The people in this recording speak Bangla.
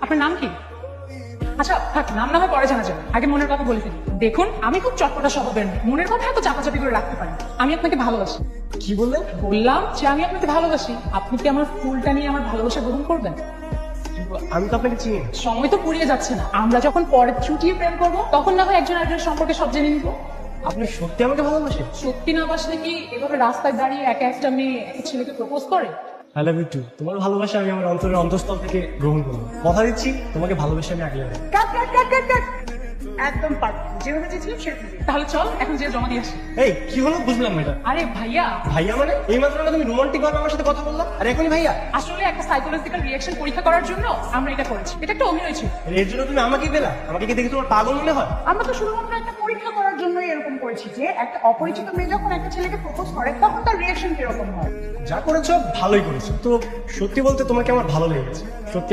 আপনার নাম কি? আচ্ছা থাক, নাম না হয় পরে জানা যাবে, আগে মনের কথা বলে ফেলি। দেখুন, আমি খুব চটপটা স্বভাবের মেয়ে, মনের কথা এত চাপাচাপি করে রাখতে পারি না। আমি আপনাকে ভালোবাসি। কি বললেন? বললাম যে আমি আপনাকে ভালোবাসি। আপনি কি আমার ফুলটা নিয়ে আমার ভালোবাসা গ্রহণ করবেন? আমি তো আপনাকে চিনি না। সময় তো ফুরিয়ে যাচ্ছে না, আমরা যখন পরে ছুটিয়ে প্রেম করবো তখন না হয় একজন আরেকজনের সম্পর্কে সব জেনে নিবো। আপনি সত্যি আমাকে ভালোবাসেন? সত্যি না বাসলে কি এভাবে রাস্তায় দাঁড়িয়ে একা একটা মেয়ে একটা ছেলেকে প্রপোজ করে? I love you too. তোমার ভালোবাসা আমি আমার অন্তরের অন্তঃস্থল থেকে গ্রহণ করবো। কথা দিচ্ছি তোমাকে ভালোবেসে আমি আগলে নেবো। কাট কাট কাট কাট কাট, একদম পারফেক্ট, যেভাবে চেয়েছিলাম সেরকম। তাহলে চল এখন যে জমা দিয়ে আসি। এই কি হলো বুঝলাম না এটা। আরে ভাইয়া, ভাইয়া মানে এই মাত্র না তুমি রোমান্টিক ভাবে আমার সাথে কথা বললা, আর এখনই ভাইয়া? আসলে একটা সাইকোলজিক্যাল রিঅ্যাকশন পরীক্ষা করার জন্য আমরা এটা করেছি। এটা একটা অভিনয় ছিল। এর জন্য তুমি আমাকেই পেলা? আমাকে কি দেখে তোমার পাগল মনে হয়? আমরা তো শুধুমাত্র একটা পরীক্ষা করার জন্যই এরকম করেছি যে একটা অপরিচিত মেয়ে যখন একটা ছেলেকে প্রপোজ করে তখন তার রিঅ্যাকশন কিরকম হয়। যা করেছো ভালোই করেছো। তো সত্যি বলতে তোমাকে আমার ভালো লেগেছে। সত্যি